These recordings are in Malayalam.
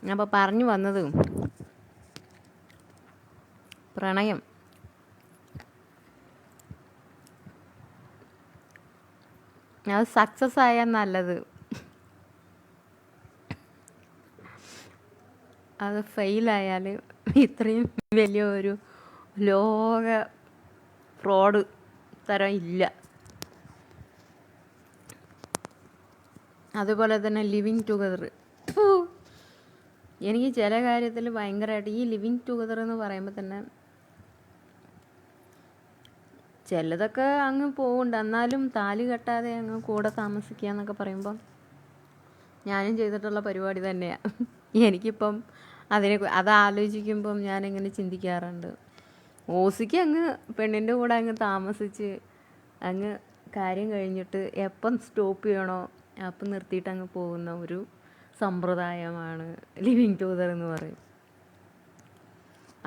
അപ്പോൾ പറഞ്ഞു വന്നത് പ്രണയം അത് സക്സസ് ആയാൽ നല്ലത്, അത് ഫെയിലായാൽ ഇത്രയും വലിയ ഒരു ലോക ഫ്രോഡ് തരം ഇല്ല. അതുപോലെ തന്നെ ലിവിങ് ടുഗദർ, എനിക്ക് ചില കാര്യത്തിൽ ഭയങ്കരമായിട്ട് ഈ ലിവിങ് ടുഗദർ എന്ന് പറയുമ്പോൾ തന്നെ ചിലതൊക്കെ അങ്ങ് പോകുന്നുണ്ട്. എന്നാലും താലി കെട്ടാതെ അങ്ങ് കൂടെ താമസിക്കുക എന്നൊക്കെ പറയുമ്പം ഞാനും ചെയ്തിട്ടുള്ള പരിപാടി തന്നെയാണ്. എനിക്കിപ്പം അതാലോചിക്കുമ്പം ഞാനിങ്ങനെ ചിന്തിക്കാറുണ്ട്, ഓസിക്ക് അങ്ങ് പെണ്ണിൻ്റെ കൂടെ അങ്ങ് താമസിച്ച് അങ്ങ് കാര്യം കഴിഞ്ഞിട്ട് എപ്പം സ്റ്റോപ്പ് ചെയ്യണോ അപ്പം നിർത്തിയിട്ട് അങ്ങ് പോകുന്ന ഒരു സമ്പ്രദായമാണ് ലിവിങ് ടുഗദർ എന്ന് പറയും.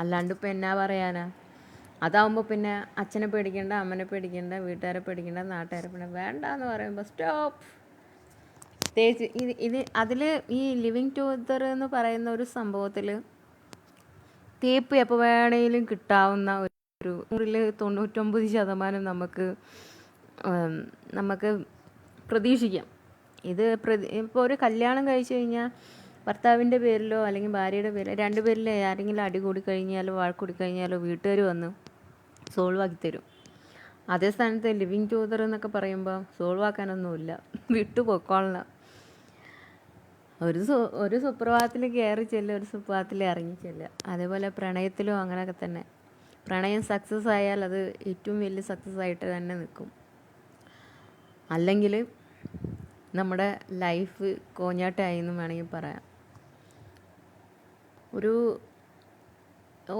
അല്ലാണ്ട് ഇപ്പം എന്നാ പറയാനാ? അതാവുമ്പോൾ പിന്നെ അച്ഛനെ പേടിക്കണ്ട, അമ്മനെ പേടിക്കണ്ട, വീട്ടുകാരെ പേടിക്കണ്ട, നാട്ടുകാരെ പേടിക്കണ്ട, വേണ്ട എന്ന് പറയുമ്പോൾ സ്റ്റോപ്പ്. ഇത് അതിൽ ഈ ലിവിങ് ടുഗദർ എന്ന് പറയുന്ന ഒരു സംഭവത്തിൽ തേപ്പ് എപ്പോൾ വേണമെങ്കിലും കിട്ടാവുന്ന ഒരു 99% നമുക്ക് പ്രതീക്ഷിക്കാം. ഇത് ഇപ്പോൾ ഒരു കല്യാണം കഴിച്ചു കഴിഞ്ഞാൽ ഭർത്താവിൻ്റെ പേരിലോ അല്ലെങ്കിൽ ഭാര്യയുടെ പേരിലോ രണ്ടുപേരിലോ ആരെങ്കിലും അടി കൂടി കഴിഞ്ഞാലോ വഴക്കൂടി കഴിഞ്ഞാലോ വീട്ടുകാർ വന്ന് സോൾവ് ആക്കി തരും. അതേ സ്ഥാനത്ത് ലിവിങ് ടുഗദർ എന്നൊക്കെ പറയുമ്പോൾ സോൾവ് ആക്കാനൊന്നുമില്ല, വിട്ടു പൊക്കോളണം. ഒരു സുപ്രഭാതത്തിൽ കയറി ചെല്ലുക, ഒരു സുപ്രഭാതത്തിൽ ഇറങ്ങി ചെല്ലുക. അതേപോലെ പ്രണയത്തിലും അങ്ങനെയൊക്കെ തന്നെ. പ്രണയം സക്സസ് ആയാൽ അത് ഏറ്റവും വലിയ സക്സസ് ആയിട്ട് തന്നെ നിൽക്കും. അല്ലെങ്കിൽ നമ്മുടെ ലൈഫ് കോഞ്ഞാട്ടായി എന്നും വേണമെങ്കിൽ പറയാം.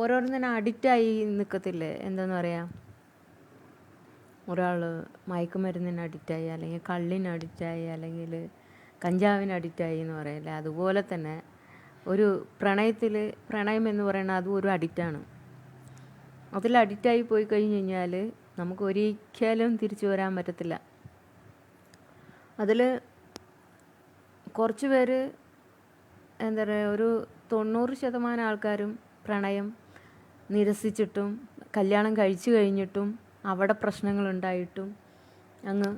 ഓരോന്നിനെ അഡിക്റ്റായി നിൽക്കത്തില്ലേ, എന്താണെന്ന് പറയാം, ഒരാൾ മയക്കുമരുന്നിന് അഡിക്റ്റായി, അല്ലെങ്കിൽ കള്ളിന് അഡിക്റ്റായി, അല്ലെങ്കിൽ കഞ്ചാവിന് അഡിക്റ്റായി എന്ന് പറയില്ലേ, അതുപോലെ തന്നെ ഒരു പ്രണയം എന്ന് പറയുന്നത് അതും ഒരു അഡിക്റ്റാണ്. അതിൽ അഡിക്റ്റായി പോയി കഴിഞ്ഞ് കഴിഞ്ഞാൽ നമുക്ക് ഒരിക്കലും തിരിച്ചു വരാൻ പറ്റത്തില്ല. അതിൽ കുറച്ച് പേര് എന്താ പറയുക, ഒരു 90% ആൾക്കാരും പ്രണയം നിരസിച്ചിട്ടും കല്യാണം കഴിച്ചു കഴിഞ്ഞിട്ടും അവിടെ പ്രശ്നങ്ങളുണ്ടായിട്ടും അങ്ങ്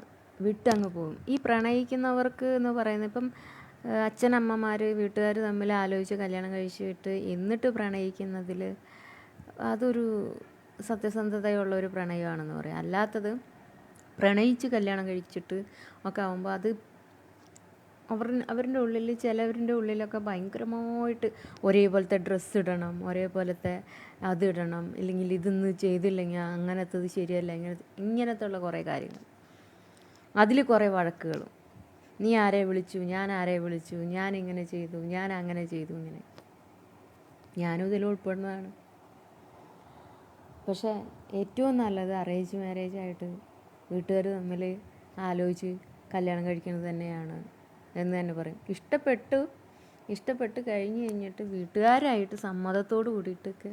വിട്ടങ്ങ് പോകും. ഈ പ്രണയിക്കുന്നവർക്ക് എന്ന് പറയുന്നത് ഇപ്പം അച്ഛനമ്മമാർ വീട്ടുകാർ തമ്മിൽ ആലോചിച്ച് കല്യാണം കഴിച്ചിട്ട് എന്നിട്ട് പ്രണയിക്കുന്നതിൽ അതൊരു സത്യസന്ധതയുള്ള ഒരു പ്രണയമാണെന്ന് പറയാം. അല്ലാത്തത് പ്രണയിച്ച് കല്യാണം കഴിച്ചിട്ട് ഒക്കെ ആകുമ്പോൾ അത് അവരുടെ ഉള്ളിൽ ചിലവരുടെ ഉള്ളിലൊക്കെ ഭയങ്കരമായിട്ട് ഒരേപോലത്തെ ഡ്രസ്സ് ഇടണം, ഒരേപോലത്തെ അതിടണം, ഇല്ലെങ്കിൽ ഇതൊന്ന് ചെയ്തില്ലെങ്കിൽ അങ്ങനത്തത് ശരിയല്ല, ഇങ്ങനത്തെ ഉള്ള കുറേ കാര്യങ്ങൾ. അതിൽ കുറേ വഴക്കുകളും, നീ ആരെ വിളിച്ചു, ഞാൻ ആരെ വിളിച്ചു, ഞാൻ ഇങ്ങനെ ചെയ്തു, ഞാൻ അങ്ങനെ ചെയ്തു, ഇങ്ങനെ. ഞാനും ഇതിൽ ഉൾപ്പെടുന്നതാണ്. പക്ഷേ ഏറ്റവും നല്ലത് അറേഞ്ച് മാരേജായിട്ട് വീട്ടുകാർ തമ്മിൽ ആലോചിച്ച് കല്യാണം കഴിക്കുന്നത് തന്നെയാണ് എന്ന് തന്നെ പറയും. ഇഷ്ടപ്പെട്ട് കഴിഞ്ഞിട്ട് വീട്ടുകാരായിട്ട് സമ്മതത്തോട് കൂടിയിട്ടൊക്കെ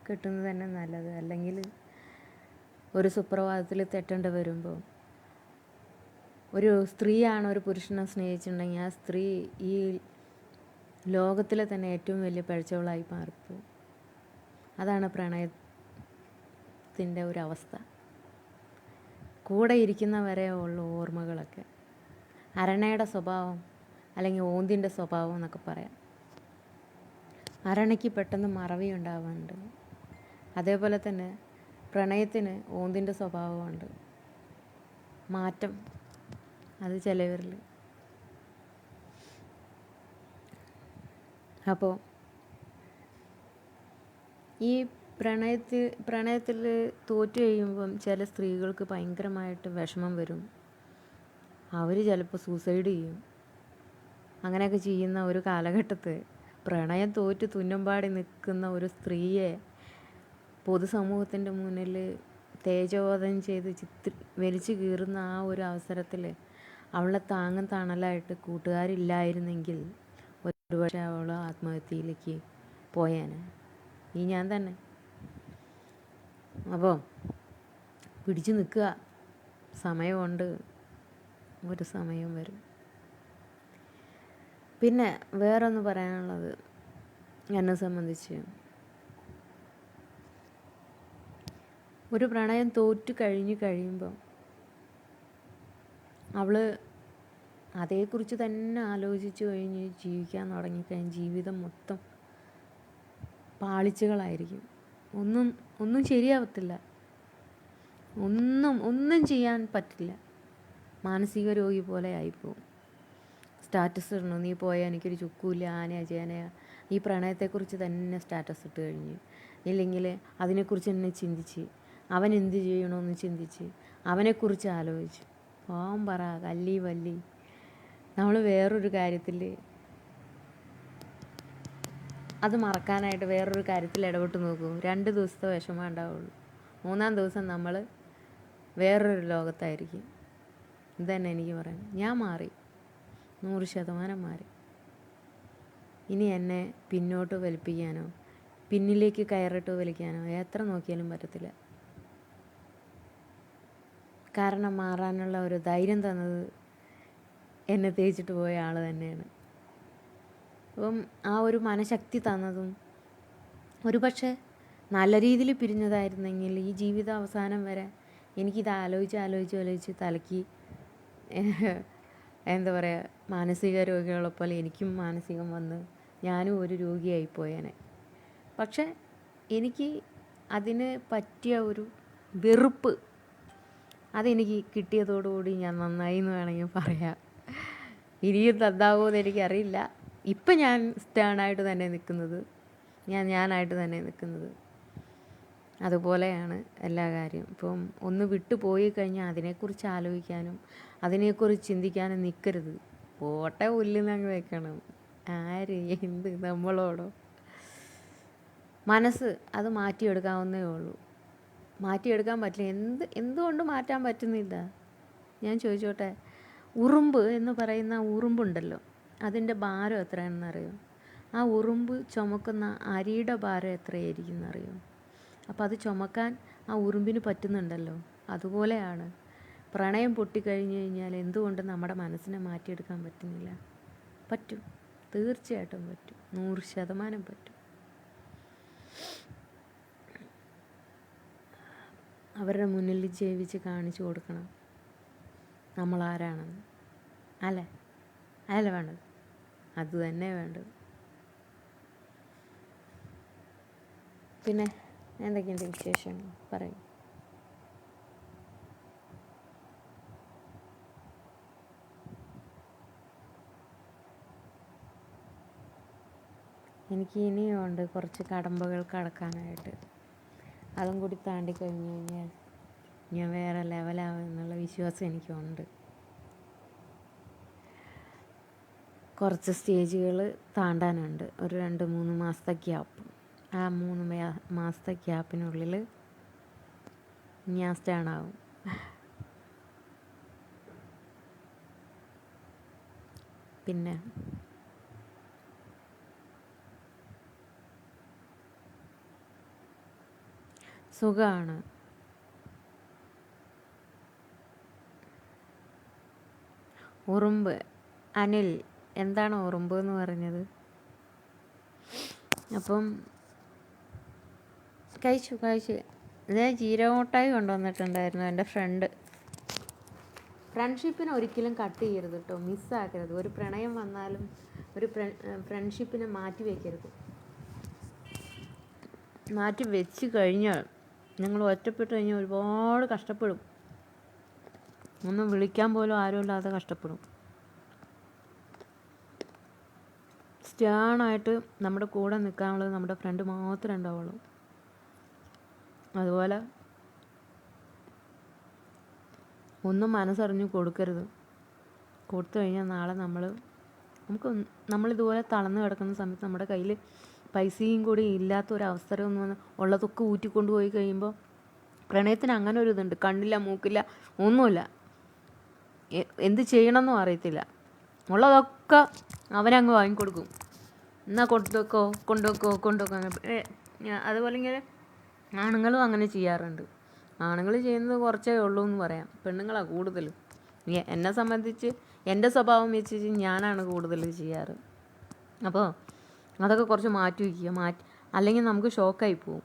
കെട്ടുന്നത് തന്നെ നല്ലത്. അല്ലെങ്കിൽ ഒരു സുപ്രഭാതത്തിൽ തെറ്റേണ്ടി വരുമ്പോൾ, ഒരു സ്ത്രീയാണ് ഒരു പുരുഷനെ സ്നേഹിച്ചിട്ടുണ്ടെങ്കിൽ ആ സ്ത്രീ ഈ ലോകത്തിലെ തന്നെ ഏറ്റവും വലിയ പഴച്ചവളായി മാറിപ്പോവും. അതാണ് പ്രണയത്തിൻ്റെ ഒരവസ്ഥ. കൂടെ ഇരിക്കുന്നവരെ ഉള്ള ഓർമ്മകളൊക്കെ അരണയുടെ സ്വഭാവം അല്ലെങ്കിൽ ഓന്തിൻ്റെ സ്വഭാവം എന്നൊക്കെ പറയാം. അരണയ്ക്ക് പെട്ടെന്ന് മറവി ഉണ്ടാവാറുണ്ട്. അതേപോലെ തന്നെ പ്രണയത്തിന് ഓന്തിൻ്റെ സ്വഭാവമുണ്ട്, മാറ്റം അത് ചിലവരിൽ. അപ്പോൾ ഈ പ്രണയത്തിൽ തോറ്റു കഴിയുമ്പം ചില സ്ത്രീകൾക്ക് ഭയങ്കരമായിട്ട് വിഷമം വരും. അവർ ചിലപ്പോൾ സൂസൈഡ് ചെയ്യും. അങ്ങനെയൊക്കെ ചെയ്യുന്ന ഒരു കാലഘട്ടത്തിൽ പ്രണയം തോറ്റ് തുന്നമ്പാടി നിൽക്കുന്ന ഒരു സ്ത്രീയെ പൊതുസമൂഹത്തിൻ്റെ മുന്നിൽ തേജോവധം ചെയ്ത് വലിച്ചു കീറുന്ന ആ ഒരു അവസരത്തിൽ അവളെ താങ്ങും തണലായിട്ട് കൂട്ടുകാരില്ലായിരുന്നെങ്കിൽ ഒരുപക്ഷെ അവൾ ആത്മഹത്യയിലേക്ക് പോയേനെ. ഞാൻ തന്നെ. അപ്പോൾ പിടിച്ചു നിൽക്കുക, സമയമുണ്ട്, ഒരു സമയം വരും. പിന്നെ വേറൊന്ന് പറയാനുള്ളത്, എന്നെ സംബന്ധിച്ച്. ഒരു പ്രണയം തോറ്റു കഴിയുമ്പോൾ അവൾ അതേക്കുറിച്ച് തന്നെ ആലോചിച്ച് കഴിഞ്ഞ് ജീവിക്കാൻ തുടങ്ങിക്കഴിഞ്ഞ് ജീവിതം മൊത്തം പാളിച്ചകളായിരിക്കും. ഒന്നും ശരിയാവത്തില്ല. ഒന്നും ചെയ്യാൻ പറ്റില്ല. മാനസിക രോഗി പോലെ ആയിപ്പോവും. സ്റ്റാറ്റസ് ഇടണം, നീ പോയാൽ എനിക്കൊരു ചുക്കുമില്ല, ആനയാ ചേനയാ, ഈ പ്രണയത്തെക്കുറിച്ച് തന്നെ സ്റ്റാറ്റസ് ഇട്ട് കഴിഞ്ഞ്, ഇല്ലെങ്കിൽ അതിനെക്കുറിച്ച് തന്നെ ചിന്തിച്ച്, അവൻ എന്ത് ചെയ്യണമെന്ന് ചിന്തിച്ച്, അവനെക്കുറിച്ച് ആലോചിച്ച് പോകാൻ പറ. കല്ലി വല്ലി. നമ്മൾ വേറൊരു കാര്യത്തിൽ അത് മറക്കാനായിട്ട് വേറൊരു കാര്യത്തിൽ ഇടപെട്ട് നോക്കും. 2 ദിവസത്തെ വിഷമം ഉണ്ടാവുള്ളൂ. 3-ാം ദിവസം നമ്മൾ വേറൊരു ലോകത്തായിരിക്കും. ഇതന്നെ എനിക്ക് പറയാം. ഞാൻ മാറി, 100% മാറി. ഇനി എന്നെ പിന്നോട്ട് വലിപ്പിക്കാനോ പിന്നിലേക്ക് കയറിട്ട് വലിക്കാനോ എത്ര നോക്കിയാലും പറ്റത്തില്ല. കാരണം മാറാനുള്ള ഒരു ധൈര്യം തന്നത് എന്നെ തേച്ചിട്ട് പോയ ആൾ തന്നെയാണ്. അപ്പം ആ ഒരു മനഃശക്തി തന്നതും ഒരു പക്ഷേ നല്ല രീതിയിൽ പിരിഞ്ഞതായിരുന്നെങ്കിൽ ഈ ജീവിത അവസാനം വരെ എനിക്കിത് ആലോചിച്ച് തലയ്ക്ക് എന്താ പറയുക, മാനസിക രോഗികളെ പോലെ എനിക്കും മാനസികം വന്ന് ഞാനും ഒരു രോഗിയായിപ്പോയേനെ. പക്ഷെ എനിക്ക് അതിന് പറ്റിയ ഒരു വെറുപ്പ് അതെനിക്ക് കിട്ടിയതോടുകൂടി ഞാൻ നന്നായി എന്ന് വേണമെങ്കിൽ പറയാം. ഇനിയും തന്നാവോ എന്ന് എനിക്കറിയില്ല. ഇപ്പം ഞാൻ സ്റ്റാണായിട്ട് തന്നെ നിൽക്കുന്നത്, ഞാനായിട്ട് തന്നെ നിൽക്കുന്നത്. അതുപോലെയാണ് എല്ലാ കാര്യം. ഇപ്പം ഒന്ന് വിട്ടു പോയി കഴിഞ്ഞാൽ അതിനെക്കുറിച്ച് ആലോചിക്കാനും അതിനെക്കുറിച്ച് ചിന്തിക്കാനും നിൽക്കരുത്. പോട്ടെ ഉല്ലെന്നങ്ങ് വെക്കണം. ആര് എന്ത് നമ്മളോടോ. മനസ്സ് അത് മാറ്റിയെടുക്കാവുന്നേ ഉള്ളൂ. മാറ്റിയെടുക്കാൻ പറ്റില്ല. എന്തുകൊണ്ട് മാറ്റാൻ പറ്റുന്നില്ല? ഞാൻ ചോദിച്ചോട്ടെ, ഉറുമ്പ് എന്ന് പറയുന്ന ഉറുമ്പുണ്ടല്ലോ, അതിൻ്റെ ഭാരം എത്രയാണെന്നറിയോ? ആ ഉറുമ്പ് ചുമക്കുന്ന അരിയുടെ ഭാരം എത്രയായിരിക്കും എന്നറിയോ? അപ്പോൾ അത് ചുമക്കാൻ ആ ഉറുമ്പിന് പറ്റുന്നുണ്ടല്ലോ. അതുപോലെയാണ് പ്രണയം പൊട്ടിക്കഴിഞ്ഞു കഴിഞ്ഞാൽ എന്തുകൊണ്ട് നമ്മുടെ മനസ്സിനെ മാറ്റിയെടുക്കാൻ പറ്റുന്നില്ല? പറ്റും, തീർച്ചയായിട്ടും പറ്റും, 100% പറ്റും. അവരുടെ മുന്നിൽ ജീവിച്ച് കാണിച്ചു കൊടുക്കണം നമ്മൾ ആരാണെന്ന്. അല്ല വേണ്ടത്, അത് തന്നെ വേണ്ടത്. പിന്നെ എന്തൊക്കെയുണ്ട് വിശേഷങ്ങൾ പറയും. എനിക്ക് ഇനിയും ഉണ്ട് കുറച്ച് കടമ്പകൾ കടക്കാനായിട്ട്. അതും കൂടി താണ്ടി കഴിഞ്ഞു കഴിഞ്ഞാൽ ഞാൻ വേറെ ലെവലാവും എന്നുള്ള വിശ്വാസം എനിക്കുണ്ട്. കുറച്ച് സ്റ്റേജുകൾ താണ്ടാനുണ്ട്. ഒരു 2-3 മാസത്തെ ഗ്യാപ്പ്. ആ 3 മാസത്തെ ഗ്യാപ്പിനുള്ളിൽ ഞാൻ സ്റ്റാണാവും. പിന്നെ സുഖമാണ്. ഉറുമ്പ് അനിൽ, എന്താണ് ഉറുമ്പ് എന്ന് പറഞ്ഞത്? അപ്പം കഴിച്ചു. ഇതേ ജീരകോട്ടായി കൊണ്ടുവന്നിട്ടുണ്ടായിരുന്നു എൻ്റെ ഫ്രണ്ട്. ഫ്രണ്ട്ഷിപ്പിനെ ഒരിക്കലും കട്ട് ചെയ്യരുത് കേട്ടോ, മിസ്സാക്കരുത്. ഒരു പ്രണയം വന്നാലും ഒരു ഫ്രണ്ട്ഷിപ്പിനെ മാറ്റി വയ്ക്കരുത്. മാറ്റി വെച്ച് കഴിഞ്ഞാൽ ഞങ്ങൾ ഒറ്റപ്പെട്ട് കഴിഞ്ഞാൽ ഒരുപാട് കഷ്ടപ്പെടും. ഒന്ന് വിളിക്കാൻ പോലും ആരുമില്ലാതെ കഷ്ടപ്പെടും. സ്റ്റാണായിട്ട് നമ്മുടെ കൂടെ നിൽക്കാനുള്ളത് നമ്മുടെ ഫ്രണ്ട് മാത്രമേ ഉണ്ടാവുള്ളൂ. അതുപോലെ ഒന്നും മനസ്സറിഞ്ഞ് കൊടുക്കരുത്. കൊടുത്തു കഴിഞ്ഞാൽ നാളെ നമ്മളിതുപോലെ തളർന്ന് കിടക്കുന്ന സമയത്ത് നമ്മുടെ കയ്യിൽ പൈസയും കൂടി ഇല്ലാത്തൊരവസരം ഒന്ന് ഉള്ളതൊക്കെ ഊറ്റിക്കൊണ്ട് പോയി കഴിയുമ്പോൾ പ്രണയത്തിന് അങ്ങനെ ഒരു ഇതുണ്ട്. കണ്ണില്ല, മൂക്കില്ല, ഒന്നുമില്ല, എന്ത് ചെയ്യണമെന്നും അറിയത്തില്ല. ഉള്ളതൊക്കെ അവനങ്ങ് വാങ്ങിക്കൊടുക്കും. എന്നാൽ കൊണ്ടുവെക്കോ. അതുപോലെ ഇങ്ങനെ ആണുങ്ങളും അങ്ങനെ ചെയ്യാറുണ്ട്. ആണുങ്ങൾ ചെയ്യുന്നത് കുറച്ചേ ഉള്ളൂ എന്ന് പറയാം, പെണ്ണുങ്ങളാണ് കൂടുതലും. എന്നെ സംബന്ധിച്ച് എൻ്റെ സ്വഭാവം വെച്ച് ഞാനാണ് കൂടുതൽ ചെയ്യാറ്. അപ്പോൾ അതൊക്കെ കുറച്ച് മാറ്റി വയ്ക്കുക. അല്ലെങ്കിൽ നമുക്ക് ഷോക്കായി പോവും.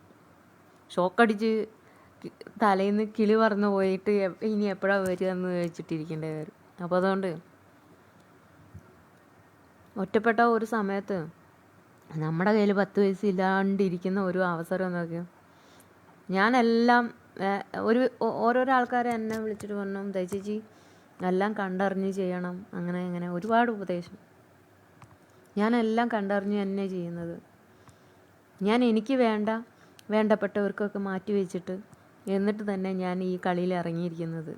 ഷോക്കടിച്ച് തലേന്ന് കിളി പറന്ന് പോയിട്ട് ഇനി എപ്പോഴാണ് വരിക എന്ന് വെച്ചിട്ടിരിക്കേണ്ടി വരും. അപ്പോൾ അതുകൊണ്ട് ഒറ്റപ്പെട്ട ഒരു സമയത്ത് നമ്മുടെ കയ്യിൽ 10 പൈസ ഇല്ലാണ്ടിരിക്കുന്ന ഒരു അവസരം നോക്കിയോ. ഞാനെല്ലാം ഓരോരോ ആൾക്കാരെ എന്നെ വിളിച്ചിട്ട് പറഞ്ഞു, ചേച്ചി എല്ലാം കണ്ടറിഞ്ഞ് ചെയ്യണം, അങ്ങനെ അങ്ങനെ ഒരുപാട് ഉപദേശം. ഞാനെല്ലാം കണ്ടറിഞ്ഞ് തന്നെ ചെയ്യുന്നത്. ഞാൻ എനിക്ക് വേണ്ടപ്പെട്ടവർക്കൊക്കെ മാറ്റി വെച്ചിട്ട് എന്നിട്ട് തന്നെ ഞാൻ ഈ കളിയിൽ ഇറങ്ങിയിരിക്കുന്നത്.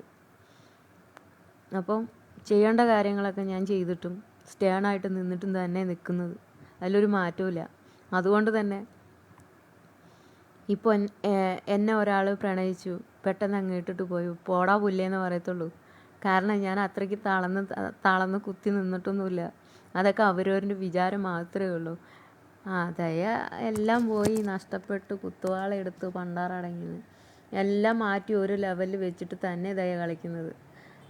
അപ്പം ചെയ്യേണ്ട കാര്യങ്ങളൊക്കെ ഞാൻ ചെയ്തിട്ടും സ്റ്റേണായിട്ട് നിന്നിട്ടും തന്നെ നിൽക്കുന്നത്. അതിലൊരു മാറ്റവും. അതുകൊണ്ട് തന്നെ ഇപ്പോൾ എന്നെ ഒരാൾ പ്രണയിച്ചു, പെട്ടെന്ന് അങ്ങ് ഇട്ടിട്ട് പോയി, പോടാ പുല്ലേന്ന് പറയത്തുള്ളൂ. കാരണം ഞാൻ അത്രയ്ക്ക് തളർന്ന് കുത്തി നിന്നിട്ടൊന്നുമില്ല. അതൊക്കെ അവരവരുടെ വിചാരം മാത്രമേ ഉള്ളൂ. ദയ എല്ലാം പോയി, നഷ്ടപ്പെട്ട്, കുത്തുവാളെടുത്ത് പണ്ടാറടങ്ങിയത് എല്ലാം മാറ്റി ഒരു ലെവലിൽ വെച്ചിട്ട് തന്നെ ദയ കളിക്കുന്നത്.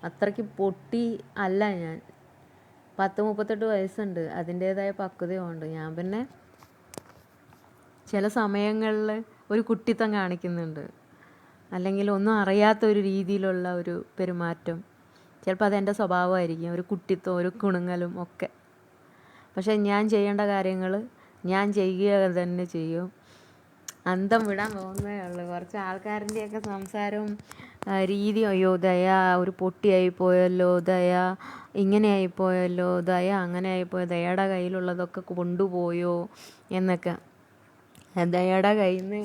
അത്രയ്ക്ക് പൊട്ടി അല്ല ഞാൻ. 38 വയസ്സുണ്ട്, അതിൻ്റേതായ പക്വതയുമുണ്ട്. ഞാൻ പിന്നെ ചില സമയങ്ങളിൽ ഒരു കുട്ടിത്തം കാണിക്കുന്നുണ്ട്, അല്ലെങ്കിൽ ഒന്നും അറിയാത്തൊരു രീതിയിലുള്ള ഒരു പെരുമാറ്റം. ചിലപ്പോൾ അതെൻ്റെ സ്വഭാവമായിരിക്കും, ഒരു കുട്ടിത്തം, ഒരു കുണുങ്ങലും ഒക്കെ. പക്ഷേ ഞാൻ ചെയ്യേണ്ട കാര്യങ്ങൾ ഞാൻ ചെയ്യുക തന്നെ ചെയ്യും. അന്തം വിടാൻ പോകുന്നേ ഉള്ളൂ. കുറച്ച് ആൾക്കാരിൻ്റെയൊക്കെ സംസാരവും രീതിയും, അയ്യോ ദയ ഒരു പൊട്ടിയായി പോയല്ലോ, ദയ ഇങ്ങനെ ആയിപ്പോയല്ലോ, ദയ അങ്ങനെ ആയിപ്പോയോ, ദയയുടെ കയ്യിലുള്ളതൊക്കെ കൊണ്ടുപോയോ എന്നൊക്കെ. ദയയുടെ കയ്യിൽ നിന്ന്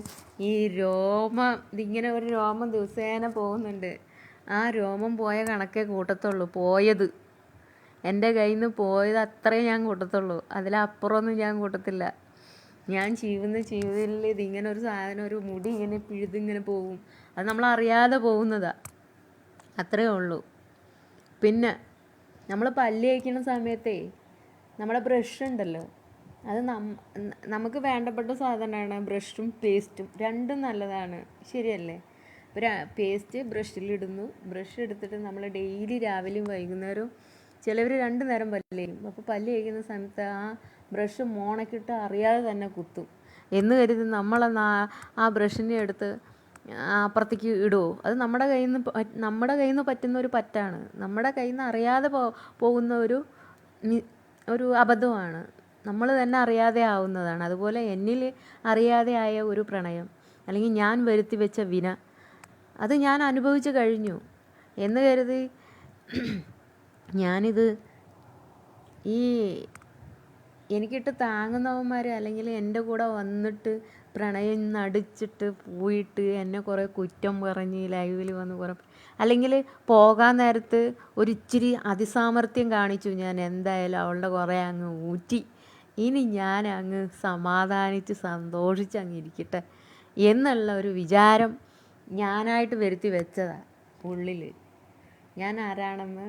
ഈ ഇതിങ്ങനെ ഒരു രോമം ദിവസേന പോകുന്നുണ്ട്. ആ രോമം പോയ കണക്കേ കൂട്ടത്തുള്ളൂ. പോയത് എൻ്റെ കയ്യിൽ നിന്ന് പോയത് അത്രയും ഞാൻ കൂട്ടത്തുള്ളൂ, അതിലപ്പുറമൊന്നും ഞാൻ കൂട്ടത്തില്ല. ഞാൻ ജീവിതത്തിൽ ഇതിങ്ങനെ ഒരു സാധനം, ഒരു മുടി ഇങ്ങനെ പിഴുതിങ്ങനെ പോവും, അത് നമ്മളറിയാതെ പോകുന്നതാണ്, അത്രയേ ഉള്ളൂ. പിന്നെ നമ്മൾ പല്ല് തേക്കുന്ന സമയത്തേ നമ്മുടെ ബ്രഷ് ഉണ്ടല്ലോ, അത് നമുക്ക് വേണ്ടപ്പെട്ട സാധനമാണ്. ബ്രഷും പേസ്റ്റും രണ്ടും നല്ലതാണ്, ശരിയല്ലേ? പേസ്റ്റ് ബ്രഷിലിടുന്നു, ബ്രഷ് എടുത്തിട്ട് നമ്മൾ ഡെയിലി രാവിലെയും വൈകുന്നേരവും, ചിലവർ 2 നേരം പല്ല് തേക്കും. അപ്പോൾ പല്ല് തേക്കുന്ന സമയത്ത് ആ ബ്രഷ് മോണക്കിട്ട് അറിയാതെ തന്നെ കുത്തും എന്ന് കരുതി ആ ബ്രഷിനെ എടുത്ത് അപ്പുറത്തേക്ക് ഇടുമോ? അത് നമ്മുടെ കയ്യിൽ നിന്ന് പറ്റുന്ന ഒരു പറ്റാണ്, നമ്മുടെ കയ്യിൽ നിന്ന് അറിയാതെ പോകുന്ന ഒരു അബദ്ധമാണ്, നമ്മൾ തന്നെ അറിയാതെ ആവുന്നതാണ്. അതുപോലെ എന്നിൽ അറിയാതെ ആയ ഒരു പ്രണയം, അല്ലെങ്കിൽ ഞാൻ വരുത്തി വെച്ച വിന, അത് ഞാൻ അനുഭവിച്ചു കഴിഞ്ഞു എന്ന് കരുതി ഞാനിത് എനിക്കിട്ട് താങ്ങുന്നവന്മാർ, അല്ലെങ്കിൽ എൻ്റെ കൂടെ വന്നിട്ട് പ്രണയം നടിച്ചിട്ട് പോയിട്ട് എന്നെ കുറേ കുറ്റം പറഞ്ഞ് ലൈവിൽ വന്ന് കുറേ, അല്ലെങ്കിൽ പോകാൻ നേരത്ത് ഒരിച്ചിരി അതിസാമർത്ഥ്യം കാണിച്ചു, ഞാൻ എന്തായാലും അവളുടെ കുറേ അങ്ങ് ഊറ്റി, ഇനി ഞാൻ അങ്ങ് സമാധാനിച്ച് സന്തോഷിച്ച് അങ്ങ് ഇരിക്കട്ടെ എന്നുള്ള ഒരു വിചാരം ഞാനായിട്ട് വരുത്തി വെച്ചതാണ് ഉള്ളിൽ. ഞാൻ ആരാണെന്ന്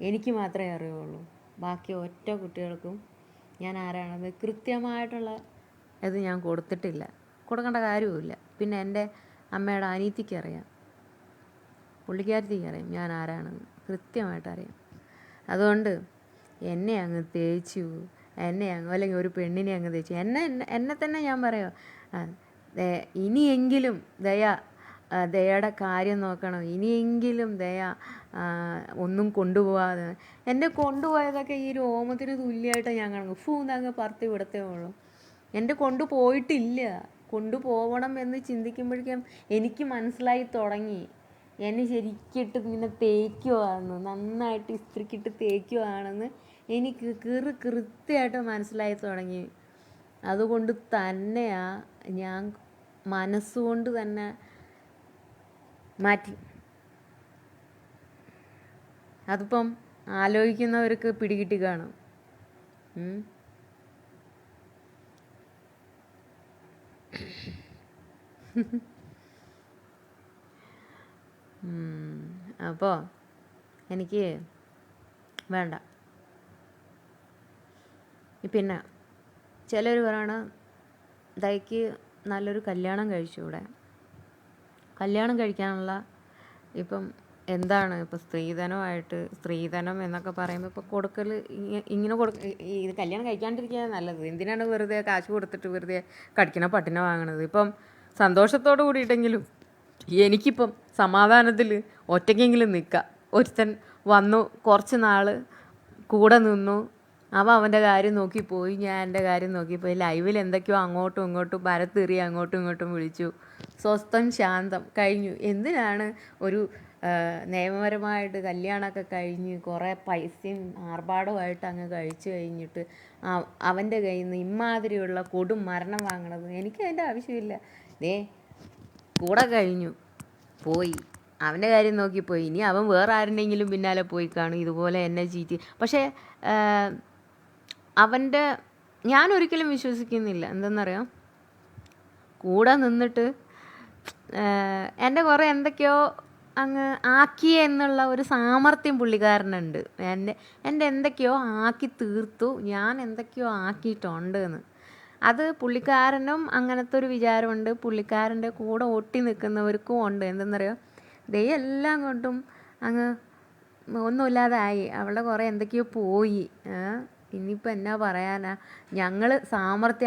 എനിക്ക് മാത്രമേ അറിയുള്ളൂ. ബാക്കി ഒറ്റ കുട്ടികൾക്കും ഞാൻ ആരാണെന്ന് കൃത്യമായിട്ടുള്ള ഇത് ഞാൻ കൊടുത്തിട്ടില്ല, കൊടുക്കേണ്ട കാര്യവുമില്ല. പിന്നെ എൻ്റെ അമ്മയുടെ അനിയത്തിക്ക് അറിയാം, പുള്ളിക്കാരത്തിക്ക് അറിയാം ഞാൻ ആരാണെന്ന് കൃത്യമായിട്ടറിയാം. അതുകൊണ്ട് എന്നെ അങ്ങ് തേച്ചു, അല്ലെങ്കിൽ ഒരു പെണ്ണിനെ അങ്ങ് തേച്ചു, എന്നെ തന്നെ ഞാൻ പറയാം, ഇനിയെങ്കിലും ദയയുടെ കാര്യം നോക്കണം, ഇനിയെങ്കിലും ദയ ഒന്നും കൊണ്ടുപോകാതെ. എൻ്റെ കൊണ്ടുപോയതൊക്കെ ഈ രോമത്തിന് തുല്യമായിട്ട് ഞാൻ കാണും, അങ്ങ് പറത്തി വിടത്തേ ഉള്ളൂ. എൻ്റെ കൊണ്ടുപോയിട്ടില്ല. കൊണ്ടുപോകണം എന്ന് ചിന്തിക്കുമ്പോഴേക്കും എനിക്ക് മനസ്സിലായി തുടങ്ങി, എന്നെ ശരിക്കിട്ട് ഇങ്ങനെ തേക്കുവാണെന്ന്, നന്നായിട്ട് ഇസ്ത്രിക്കിട്ട് തേക്കുവാണെന്ന് എനിക്ക് കൃത്യമായിട്ട് മനസ്സിലായി തുടങ്ങി. അതുകൊണ്ട് തന്നെയാണ് ഞാൻ മനസ്സുകൊണ്ട് തന്നെ മാറ്റി. അതിപ്പം ആലോചിക്കുന്നവർക്ക് പിടികിട്ടി കാണും. അപ്പോൾ എനിക്ക് വേണ്ട. പിന്നെ ചിലർ പറയണ ദയക്ക് നല്ലൊരു കല്യാണം കഴിച്ചുകൂടെ? കല്യാണം കഴിക്കാനുള്ള ഇപ്പം എന്താണ് ഇപ്പോൾ സ്ത്രീധനം എന്നൊക്കെ പറയുമ്പോൾ ഇപ്പോൾ കൊടുക്കൽ ഇങ്ങനെ ഇത് കല്യാണം കഴിക്കാണ്ടിരിക്കുക നല്ലത്. എന്തിനാണ് വെറുതെ കാശ് കൊടുത്തിട്ട് വെറുതെ കടിക്കണ പട്ടിണ വാങ്ങണത്? ഇപ്പം സന്തോഷത്തോട് കൂടിയിട്ടെങ്കിലും എനിക്കിപ്പം സമാധാനത്തിൽ ഒറ്റയ്ക്കെങ്കിലും നിൽക്കാം. ഒരുത്തൻ വന്നു, കുറച്ച് നാൾ കൂടെ നിന്നു, അവൻ്റെ കാര്യം നോക്കിപ്പോയി, ഞാൻ എൻ്റെ കാര്യം നോക്കിപ്പോയി. ലൈവിൽ എന്തൊക്കെയോ അങ്ങോട്ടും ഇങ്ങോട്ടും പരത്തേറി അങ്ങോട്ടും ഇങ്ങോട്ടും വിളിച്ചു. സ്വസ്ഥം ശാന്തം കഴിഞ്ഞു. എന്തിനാണ് ഒരു നിയമപരമായിട്ട് കല്യാണമൊക്കെ കഴിഞ്ഞ് കുറേ പൈസയും ആർഭാടമായിട്ട് അങ്ങ് കഴിച്ചു കഴിഞ്ഞിട്ട് അവൻ്റെ കയ്യിൽ നിന്ന് ഇമ്മാതിരിയുള്ള കൊടും മരണം വാങ്ങണത്? എനിക്ക് അതിൻ്റെ ആവശ്യമില്ല. കൂടെ കഴിഞ്ഞു, പോയി, അവൻ്റെ കാര്യം നോക്കിപ്പോയി. ഇനി അവൻ വേറെ ആരുടെയെങ്കിലും പിന്നാലെ പോയി കാണും ഇതുപോലെ എന്നെ ചീറ്റി. പക്ഷേ ഞാനൊരിക്കലും വിശ്വസിക്കുന്നില്ല. എന്തെന്നറിയാം, കൂടെ നിന്നിട്ട് എൻ്റെ കുറേ എന്തൊക്കെയോ അങ്ങ് ആക്കി എന്നുള്ള ഒരു സാമർത്ഥ്യം പുള്ളിക്കാരനുണ്ട്. എൻ്റെ എന്തൊക്കെയോ ആക്കി തീർത്തു, ഞാൻ എന്തൊക്കെയോ ആക്കിയിട്ടുണ്ട് എന്ന്. അത് പുള്ളിക്കാരനും അങ്ങനത്തെ ഒരു വിചാരമുണ്ട്, പുള്ളിക്കാരൻ്റെ കൂടെ ഒട്ടി നിൽക്കുന്നവർക്കും ഉണ്ട്. എന്തെന്നറിയോ, എല്ലാം കൊണ്ടും അങ്ങ് ഒന്നുമില്ലാതായി, അവളുടെ കുറേ എന്തൊക്കെയോ പോയി. ഇനിയിപ്പോൾ എന്നാ പറയാനാ? ഞങ്ങൾ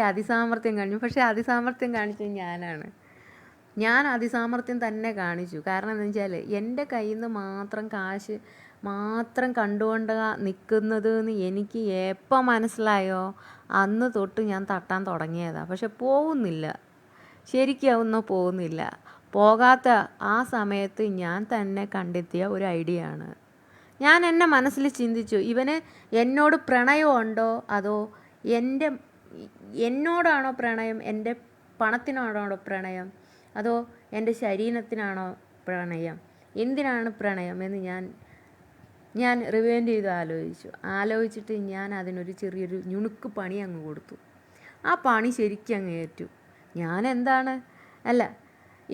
അതിസാമർത്ഥ്യം കാണിച്ചു. പക്ഷേ അതിസാമർത്ഥ്യം കാണിച്ചത് ഞാൻ അതിസാമർത്ഥ്യം തന്നെ കാണിച്ചു. കാരണം എന്താണെന്ന് വെച്ചാൽ എൻ്റെ കയ്യിൽ നിന്ന് മാത്രം കാശ് മാത്രം കണ്ടുകൊണ്ട് നിൽക്കുന്നത് എന്ന് എനിക്ക് എപ്പോൾ മനസ്സിലായോ അന്ന് തൊട്ട് ഞാൻ തട്ടാൻ തുടങ്ങിയതാണ്. പക്ഷെ പോകുന്നില്ല, ശരിക്കും പോകുന്നില്ല. പോകാത്ത ആ സമയത്ത് ഞാൻ തന്നെ കണ്ടെത്തിയ ഒരു ഐഡിയ ആണ്. ഞാൻ എൻ്റെ മനസ്സിൽ ചിന്തിച്ചു, ഇവന് എന്നോട് പ്രണയമുണ്ടോ, അതോ എന്നോടാണോ പ്രണയം, എൻ്റെ പണത്തിനോടാണോ പ്രണയം, അതോ എൻ്റെ ശരീരത്തിനാണോ പ്രണയം, എന്തിനാണ് പ്രണയം എന്ന് ഞാൻ റിവൈൻഡ് ചെയ്ത് ആലോചിച്ചിട്ട് ഞാൻ അതിനൊരു ചെറിയൊരു ഞുണുക്ക് പണി അങ്ങ് കൊടുത്തു. ആ പണി ശരിക്കും അങ്ങ് ഏറ്റു.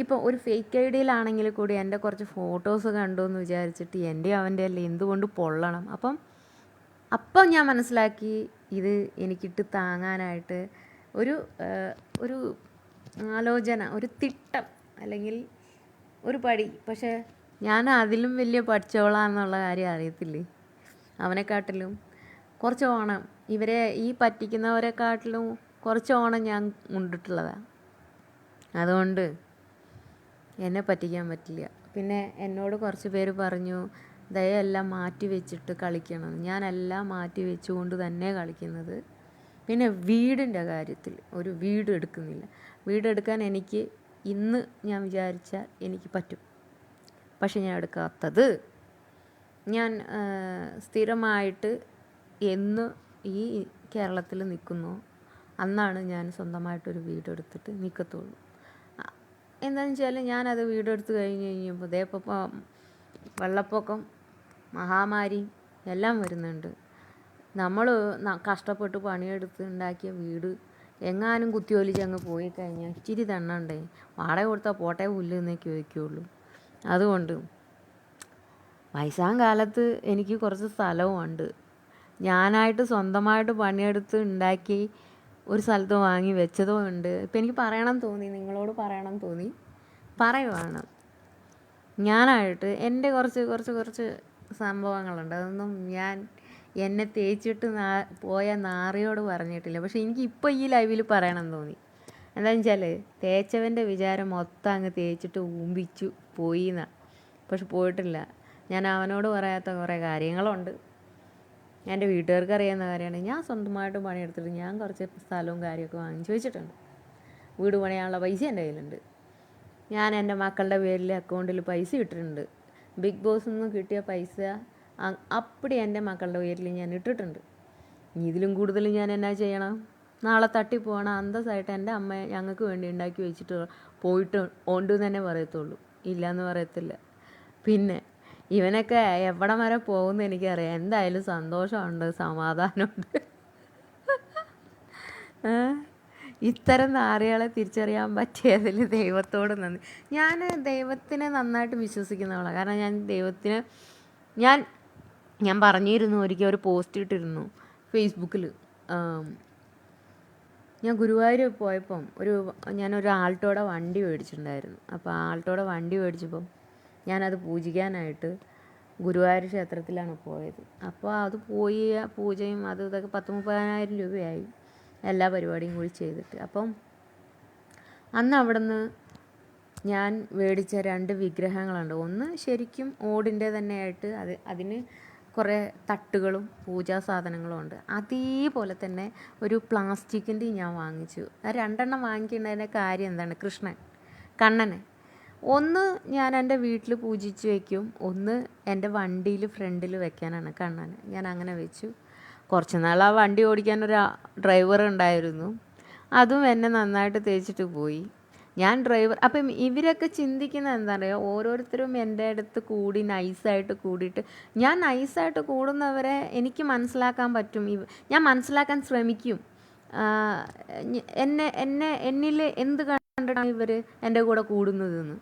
ഇപ്പോൾ ഒരു ഫേക്ക് ഐ ഡിയിലാണെങ്കിൽ കൂടി എൻ്റെ കുറച്ച് ഫോട്ടോസ് കണ്ടു എന്ന് വിചാരിച്ചിട്ട് എൻ്റെ അവൻ്റെ അല്ലേ എന്തുകൊണ്ട് പൊള്ളണം? അപ്പം ഞാൻ മനസ്സിലാക്കി, ഇത് എനിക്കിട്ട് താങ്ങാനായിട്ട് ഒരു ആലോചന, ഒരു തിട്ടം, അല്ലെങ്കിൽ ഒരു പടി. പക്ഷേ ഞാൻ അതിലും വലിയ പഠിച്ചോളാന്നുള്ള കാര്യം അറിയത്തില്ലേ? അവനെക്കാട്ടിലും കുറച്ച് ഓണം, ഈ പറ്റിക്കുന്നവരെക്കാട്ടിലും കുറച്ച് ഓണം ഞാൻ ഉണ്ടിട്ടുള്ളതാണ്. അതുകൊണ്ട് എന്നെ പറ്റിക്കാൻ പറ്റില്ല. പിന്നെ എന്നോട് കുറച്ച് പേര് പറഞ്ഞു, എല്ലാം മാറ്റി വെച്ചിട്ട് കളിക്കണം. ഞാനെല്ലാം മാറ്റി വെച്ചുകൊണ്ട് തന്നെ കളിക്കുന്നത്. പിന്നെ വീടിൻ്റെ കാര്യത്തിൽ ഒരു വീട് എടുക്കുന്നില്ല. വീടെടുക്കാൻ എനിക്ക് ഇന്ന് ഞാൻ വിചാരിച്ചാൽ എനിക്ക് പറ്റും. പക്ഷെ ഞാൻ എടുക്കാത്തത്, ഞാൻ സ്ഥിരമായിട്ട് എന്ന് ഈ കേരളത്തിൽ നിൽക്കുന്നു അന്നാണ് ഞാൻ സ്വന്തമായിട്ടൊരു വീടെടുത്തിട്ട് നിൽക്കത്തുള്ളൂ. എന്താണെന്ന് വെച്ചാൽ ഞാനത് വീടെടുത്ത് കഴിഞ്ഞപ്പോൾ ഇപ്പോൾ വെള്ളപ്പൊക്കം, മഹാമാരി എല്ലാം വരുന്നുണ്ട്. നമ്മൾ കഷ്ടപ്പെട്ട് പണിയെടുത്ത് ഉണ്ടാക്കിയ വീട് എങ്ങാനും കുത്തിയൊലിച്ചങ്ങ് പോയി കഴിഞ്ഞാൽ ഇച്ചിരി തണ്ണണ്ടേ? വാടക കൊടുത്താൽ പോട്ടെ പുല്ല് എന്നൊക്കെ ചോദിക്കുകയുള്ളൂ. അതുകൊണ്ട് വയസ്സാം കാലത്ത് എനിക്ക് കുറച്ച് സ്ഥലവുമുണ്ട്. ഞാനായിട്ട് സ്വന്തമായിട്ട് പണിയെടുത്ത് ഉണ്ടാക്കി ഒരു സ്ഥലത്ത് വാങ്ങി വെച്ചതും ഉണ്ട്. ഇപ്പം എനിക്ക് പറയണം തോന്നി, നിങ്ങളോട് പറയണം തോന്നി, പറയുവാണ്. ഞാനായിട്ട് എൻ്റെ കുറച്ച് സംഭവങ്ങളുണ്ട്. അതൊന്നും ഞാൻ എന്നെ തേച്ചിട്ട് പോയ നാറിയോട് പറഞ്ഞിട്ടില്ല. പക്ഷെ എനിക്ക് ഇപ്പോൾ ഈ ലൈവിൽ പറയണം തോന്നി. എന്താണെന്ന് വെച്ചാൽ, തേച്ചവൻ്റെ വിചാരം മൊത്തം അങ്ങ് തേച്ചിട്ട് ഊമ്പിച്ചു പോയി എന്നാണ്. പക്ഷെ പോയിട്ടില്ല. ഞാൻ അവനോട് പറയാത്ത കുറേ കാര്യങ്ങളുണ്ട്. എൻ്റെ വീട്ടുകാർക്ക് അറിയാവുന്ന കാര്യമാണ്. ഞാൻ സ്വന്തമായിട്ട് പണിയെടുത്തിട്ട് ഞാൻ കുറച്ച് സ്ഥലവും കാര്യമൊക്കെ വാങ്ങിച്ചു വെച്ചിട്ടുണ്ട്. വീട് പണിയാനുള്ള പൈസ എൻ്റെ കയ്യിലുണ്ട്. ഞാൻ എൻ്റെ മക്കളുടെ പേരിൽ അക്കൗണ്ടിൽ പൈസ ഇട്ടിട്ടുണ്ട്. ബിഗ് ബോസിൽ നിന്ന് കിട്ടിയ പൈസ അപ്പടി എൻ്റെ മക്കളുടെ പേരിൽ ഞാൻ ഇട്ടിട്ടുണ്ട്. ഇതിലും കൂടുതൽ ഞാൻ എന്നാ ചെയ്യണം? നാളെ തട്ടിപ്പോകണം അന്തസ്സായിട്ട് എൻ്റെ അമ്മ ഞങ്ങൾക്ക് വേണ്ടി ഉണ്ടാക്കി വെച്ചിട്ട് പോയിട്ട് ഉണ്ട് എന്ന് തന്നെ പറയത്തുള്ളൂ, ഇല്ലയെന്ന് പറയത്തില്ല. പിന്നെ ഇവനൊക്കെ എവിടം വരെ പോകുമെന്ന് എനിക്കറിയാം. എന്തായാലും സന്തോഷമുണ്ട്, സമാധാനമുണ്ട്. ഇത്തരം നാറികളെ തിരിച്ചറിയാൻ പറ്റിയതിൽ ദൈവത്തോട് നന്ദി. ഞാൻ ദൈവത്തിനെ നന്നായിട്ട് വിശ്വസിക്കുന്നവളാണ്. കാരണം ഞാൻ പറഞ്ഞിരുന്നു, ഒരിക്കൽ ഒരു പോസ്റ്റ് ഇട്ടിരുന്നു ഫേസ്ബുക്കിൽ. ഞാൻ ഗുരുവായൂർ പോയപ്പം ഞാനൊരു ആൾട്ടോയുടെ വണ്ടി മേടിച്ചിട്ടുണ്ടായിരുന്നു. അപ്പോൾ ആൾട്ടോയുടെ വണ്ടി മേടിച്ചപ്പം ഞാനത് പൂജിക്കാനായിട്ട് ഗുരുവായൂർ ക്ഷേത്രത്തിലാണ് പോയത്. അപ്പോൾ അത് പോയി പൂജയും അത് ഇതൊക്കെ 10,000-30,000 രൂപയായി എല്ലാ പരിപാടിയും കൂടി ചെയ്തിട്ട്. അപ്പം അന്ന് അവിടുന്ന് ഞാൻ മേടിച്ച 2 വിഗ്രഹങ്ങളുണ്ട്. ഒന്ന് ശരിക്കും ഓടിൻ്റെ തന്നെയായിട്ട് അതിന് കുറേ തട്ടുകളും പൂജാ സാധനങ്ങളും ഉണ്ട്. അതേപോലെ തന്നെ ഒരു പ്ലാസ്റ്റിക്കിൻ്റെ ഞാൻ വാങ്ങിച്ചു. ആ 2 എണ്ണം വാങ്ങിക്കുന്നതിൻ്റെ കാര്യം എന്താണ്? കണ്ണനെ ഒന്ന് ഞാൻ എൻ്റെ വീട്ടിൽ പൂജിച്ച് വയ്ക്കും, ഒന്ന് എൻ്റെ വണ്ടിയിൽ ഫ്രണ്ടിൽ വെക്കാനാണ് കണ്ണനെ. ഞാൻ അങ്ങനെ വെച്ചു. കുറച്ച് നാൾ ആ വണ്ടി ഓടിക്കാൻ ഒരു ഡ്രൈവർ ഉണ്ടായിരുന്നു. അതും എന്നെ നന്നായിട്ട് തേച്ചിട്ട് പോയി. ഞാൻ ഡ്രൈവർ. അപ്പം ഇവരൊക്കെ ചിന്തിക്കുന്നത് എന്താ പറയുക, ഓരോരുത്തരും എൻ്റെ അടുത്ത് കൂടി നൈസായിട്ട് കൂടിയിട്ട്, ഞാൻ നൈസായിട്ട് കൂടുന്നവരെ എനിക്ക് മനസ്സിലാക്കാൻ പറ്റും. ഞാൻ മനസ്സിലാക്കാൻ ശ്രമിക്കും. എന്നിൽ എന്ത് കണ്ടിട്ടാണ് ഇവർ എൻ്റെ കൂടെ കൂടുന്നതെന്ന്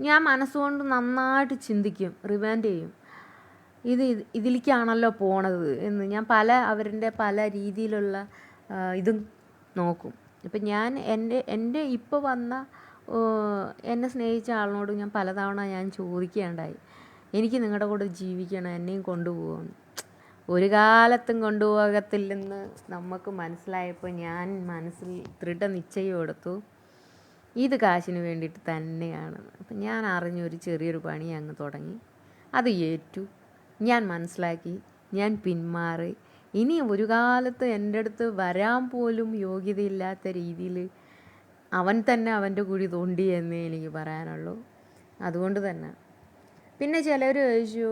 ഞാൻ മനസ്സുകൊണ്ട് നന്നായിട്ട് ചിന്തിക്കും, റിമാൻഡ് ചെയ്യും. ഇതിലേക്കാണല്ലോ പോണത് എന്ന് ഞാൻ അവരുടെ പല രീതിയിലുള്ള ഇതും നോക്കും. ഇപ്പം ഞാൻ എൻ്റെ ഇപ്പോൾ വന്ന എന്നെ സ്നേഹിച്ച ആളിനോട് ഞാൻ പലതവണ ഞാൻ ചോദിക്കുകയുണ്ടായി, എനിക്ക് നിങ്ങളുടെ കൂടെ ജീവിക്കണം, എന്നെയും കൊണ്ടുപോകുമെന്ന്. ഒരു കാലത്തും കൊണ്ടുപോകത്തില്ലെന്ന് നമുക്ക് മനസ്സിലായപ്പോൾ ഞാൻ മനസ്സിൽ ദൃഢനിശ്ചയം എടുത്തു, ഇത് കാശിന് വേണ്ടിയിട്ട് തന്നെയാണ്. അപ്പം ഞാൻ അറിഞ്ഞൊരു ചെറിയൊരു പണി അങ്ങ് തുടങ്ങി. അത് ഏറ്റു. ഞാൻ മനസ്സിലാക്കി, ഞാൻ പിന്മാറി. ഇനി ഒരു കാലത്ത് എൻ്റെ അടുത്ത് വരാൻ പോലും യോഗ്യതയില്ലാത്ത രീതിയിൽ അവൻ തന്നെ അവൻ്റെ കുഴി തോണ്ടി എന്നേ എനിക്ക് പറയാനുള്ളൂ. അതുകൊണ്ട് തന്നെ പിന്നെ ചിലർ ചോദിച്ചു,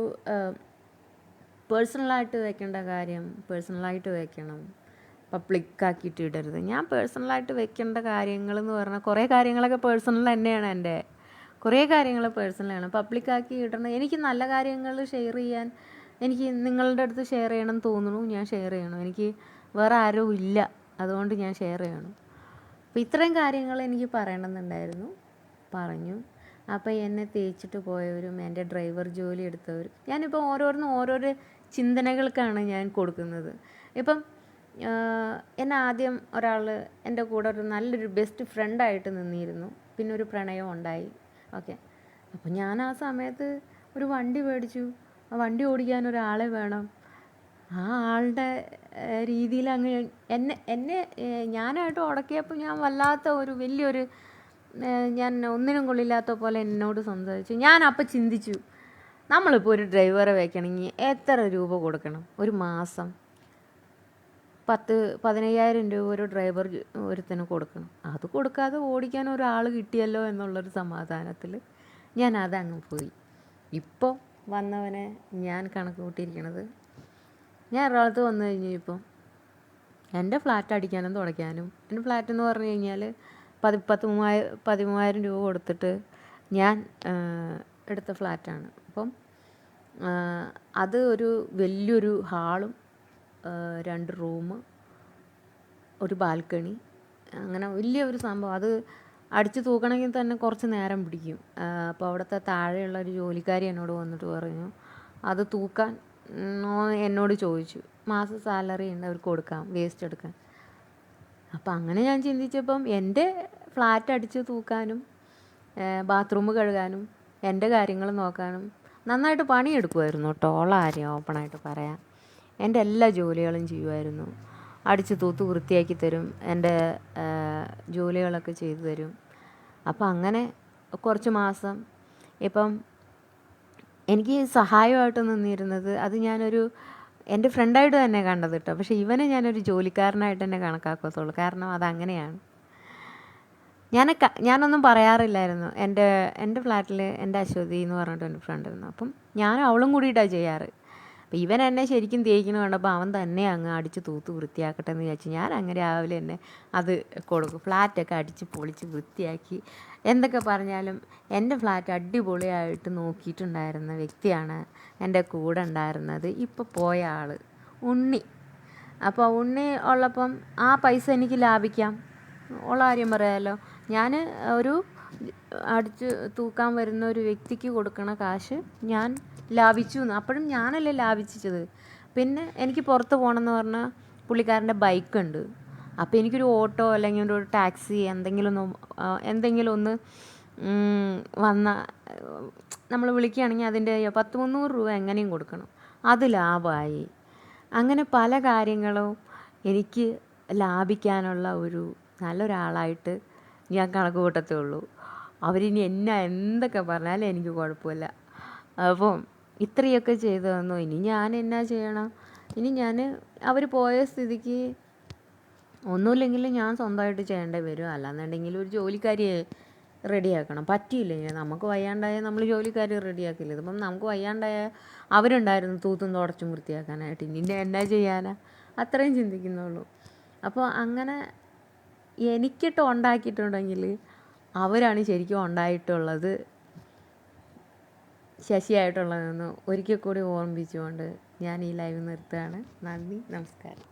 പേഴ്സണലായിട്ട് വെക്കേണ്ട കാര്യം പേഴ്സണലായിട്ട് വെക്കണം, പബ്ലിക്കാക്കിയിട്ട് ഇടരുത്. ഞാൻ പേഴ്സണലായിട്ട് വെക്കേണ്ട കാര്യങ്ങളെന്ന് പറഞ്ഞാൽ കുറേ കാര്യങ്ങളൊക്കെ പേഴ്സണൽ തന്നെയാണ്. എൻ്റെ കുറേ കാര്യങ്ങൾ പേഴ്സണലാണ്. പബ്ലിക്കാക്കി ഇടണം. എനിക്ക് നല്ല കാര്യങ്ങൾ ഷെയർ ചെയ്യാൻ, എനിക്ക് നിങ്ങളുടെ അടുത്ത് ഷെയർ ചെയ്യണം തോന്നുന്നു, ഞാൻ ഷെയർ ചെയ്യണം. എനിക്ക് വേറെ ആരും ഇല്ല, അതുകൊണ്ട് ഞാൻ ഷെയർ ചെയ്യണം. അപ്പോൾ ഇത്രയും കാര്യങ്ങൾ എനിക്ക് പറയണമെന്നുണ്ടായിരുന്നു, പറഞ്ഞു. അപ്പോൾ എന്നെ തേച്ചിട്ട് പോയവരും എൻ്റെ ഡ്രൈവർ ജോലി എടുത്തവരും, ഞാനിപ്പോൾ ഓരോരോ ചിന്തനകൾക്കാണ് ഞാൻ കൊടുക്കുന്നത്. ഇപ്പം എന്നെ ആദ്യം ഒരാൾ എൻ്റെ കൂടെ ഒരു നല്ലൊരു ബെസ്റ്റ് ഫ്രണ്ടായിട്ട് നിന്നിരുന്നു. പിന്നെ ഒരു പ്രണയം ഉണ്ടായി. ഓക്കെ, അപ്പോൾ ഞാൻ ആ സമയത്ത് ഒരു വണ്ടി മേടിച്ചു. ആ വണ്ടി ഓടിക്കാൻ ഒരാളെ വേണം. ആ ആളുടെ രീതിയിൽ അങ്ങ് എന്നെ ഞാനായിട്ട് ഉടക്കിയപ്പോൾ ഞാൻ വല്ലാത്ത ഒരു വലിയൊരു ഞാൻ ഒന്നിനും കൊള്ളില്ലാത്ത പോലെ എന്നോട് സംസാരിച്ചു. ഞാൻ അപ്പം ചിന്തിച്ചു, നമ്മളിപ്പോൾ ഒരു ഡ്രൈവറെ വയ്ക്കണമെങ്കിൽ എത്ര രൂപ കൊടുക്കണം? ഒരു മാസം 10,000-15,000 രൂപ ഒരു ഡ്രൈവർ ഒരുത്തിന് കൊടുക്കണം. അത് കൊടുക്കാതെ ഓടിക്കാൻ ഒരാൾ കിട്ടിയല്ലോ എന്നുള്ളൊരു സമാധാനത്തിൽ ഞാൻ അതങ്ങ് പോയി. ഇപ്പോൾ വന്നവനെ ഞാൻ കണക്ക് കൂട്ടിയിരിക്കണത്, ഞാൻ എറണാകുളത്ത് വന്നു കഴിഞ്ഞപ്പോൾ എൻ്റെ ഫ്ലാറ്റ് അടിക്കാനും തുടയ്ക്കാനും, എൻ്റെ ഫ്ലാറ്റ് എന്ന് പറഞ്ഞു കഴിഞ്ഞാൽ 13,000 രൂപ കൊടുത്തിട്ട് ഞാൻ എടുത്ത ഫ്ലാറ്റാണ്. അപ്പം അത് ഒരു വലിയൊരു ഹാളും 2 റൂം, ഒരു ബാൽക്കണി, അങ്ങനെ വലിയൊരു സംഭവം. അത് അടിച്ച് തൂക്കണമെങ്കിൽ തന്നെ കുറച്ച് നേരം പിടിക്കും. അപ്പോൾ അവിടുത്തെ താഴെയുള്ള ഒരു ജോലിക്കാരി എന്നോട് വന്നിട്ട് പറഞ്ഞു, അത് തൂക്കാൻ എന്നോട് ചോദിച്ചു. മാസം സാലറി ഉണ്ട്, അവർക്ക് കൊടുക്കാം, വേസ്റ്റ് എടുക്കാൻ. അപ്പം അങ്ങനെ ഞാൻ ചിന്തിച്ചപ്പം എൻ്റെ ഫ്ലാറ്റ് അടിച്ച് തൂക്കാനും ബാത്റൂം കഴുകാനും എൻ്റെ കാര്യങ്ങൾ നോക്കാനും നന്നായിട്ട് പണിയെടുക്കുമായിരുന്നു കേട്ടോ. ഉള്ള കാര്യം ഓപ്പണായിട്ട് പറയാം, എൻ്റെ എല്ലാ ജോലികളും ചെയ്യുമായിരുന്നു. അടിച്ച് തൂത്ത് വൃത്തിയാക്കി തരും, എൻ്റെ ജോലികളൊക്കെ ചെയ്തു തരും. അപ്പം അങ്ങനെ കുറച്ച് മാസം ഇപ്പം എനിക്ക് സഹായമായിട്ട് നിന്നിരുന്നത്, അത് ഞാനൊരു എൻ്റെ ഫ്രണ്ടായിട്ട് തന്നെ കണ്ടത് കേട്ടോ. പക്ഷേ ഇവനെ ഞാനൊരു ജോലിക്കാരനായിട്ട് തന്നെ കണക്കാക്കത്തുള്ളൂ, കാരണം അതങ്ങനെയാണ്. ഞാനൊന്നും പറയാറില്ലായിരുന്നു. എൻ്റെ ഫ്ലാറ്റിൽ എൻ്റെ അശ്വതി എന്ന് പറഞ്ഞിട്ട് എൻ്റെ ഫ്രണ്ട് ഇരുന്നു. അപ്പം ഞാനും അവളും കൂടിയിട്ടാണ് ചെയ്യാറ്. അപ്പം ഇവൻ എന്നെ ശരിക്കും തേക്കുന്ന കണ്ടപ്പോൾ അവൻ തന്നെ അങ്ങ് അടിച്ച് തൂത്ത് വൃത്തിയാക്കട്ടെ എന്ന് വിചാരിച്ചു ഞാൻ അങ്ങ് രാവിലെ തന്നെ അത് കൊടുക്കും. ഫ്ലാറ്റൊക്കെ അടിച്ച് പൊളിച്ച് വൃത്തിയാക്കി, എന്തൊക്കെ പറഞ്ഞാലും എൻ്റെ ഫ്ലാറ്റ് അടിപൊളിയായിട്ട് നോക്കിയിട്ടുണ്ടായിരുന്ന വ്യക്തിയാണ് എൻ്റെ കൂടെ ഉണ്ടായിരുന്നത്, ഇപ്പോൾ പോയ ആൾ ഉണ്ണി. അപ്പോൾ ഉണ്ണി ഉള്ളപ്പം ആ പൈസ എനിക്ക് ലാഭിക്കാം, ഉള്ള കാര്യം പറയാമല്ലോ. ഞാൻ ഒരു അടിച്ച് തൂക്കാൻ വരുന്ന ഒരു വ്യക്തിക്ക് കൊടുക്കണ കാശ് ഞാൻ ലാഭിച്ചു എന്ന്. അപ്പോഴും ഞാനല്ലേ ലാഭിച്ചത്. പിന്നെ എനിക്ക് പുറത്ത് പോകണമെന്ന് പറഞ്ഞാൽ പുള്ളിക്കാരൻ്റെ ബൈക്കുണ്ട്. അപ്പോൾ എനിക്കൊരു ഓട്ടോ അല്ലെങ്കിൽ ഒരു ടാക്സി എന്തെങ്കിലും ഒന്ന് വന്ന നമ്മൾ വിളിക്കുകയാണെങ്കിൽ അതിൻ്റെ 100-300 രൂപ എങ്ങനെയും കൊടുക്കണം, അത് ലാഭമായി. അങ്ങനെ പല കാര്യങ്ങളും എനിക്ക് ലാഭിക്കാനുള്ള ഒരു നല്ലൊരാളായിട്ട് ഞാൻ കണക്ക് കൂട്ടത്തേ ഉള്ളൂ. അവരിനി എന്നെ എന്തൊക്കെ പറഞ്ഞാലും എനിക്ക് കുഴപ്പമില്ല. അപ്പം ഇത്രയൊക്കെ ചെയ്തു തന്നു. ഇനി ഞാൻ എന്നാ ചെയ്യണം? ഇനി ഞാൻ അവർ പോയ സ്ഥിതിക്ക് ഒന്നുമില്ലെങ്കിലും ഞാൻ സ്വന്തമായിട്ട് ചെയ്യേണ്ടി വരും. അല്ലാന്നുണ്ടെങ്കിൽ ഒരു ജോലിക്കാരിയെ റെഡിയാക്കണം. പറ്റിയില്ല, ഇനി നമുക്ക് വയ്യാണ്ടായാൽ നമ്മൾ ജോലിക്കാരി റെഡിയാക്കില്ല. ഇതിപ്പം നമുക്ക് വയ്യാണ്ടായാൽ അവരുണ്ടായിരുന്നു തൂത്തും തുടച്ചും വൃത്തിയാക്കാനായിട്ട്. ഇനി എന്നാ ചെയ്യാനാ? അത്രയും ചിന്തിക്കുന്നുള്ളൂ. അപ്പോൾ അങ്ങനെ എനിക്കിട്ട് ഉണ്ടാക്കിയിട്ടുണ്ടെങ്കിൽ അവരാണ് ശരിക്കും ഉണ്ടായിട്ടുള്ളത്, ശശിയായിട്ടുള്ളതെന്ന് ഒരിക്കൽ കൂടി ഓർമ്മിപ്പിച്ചുകൊണ്ട് ഞാൻ ഈ ലൈവ് നിർത്തുകയാണ്. നന്ദി, നമസ്കാരം.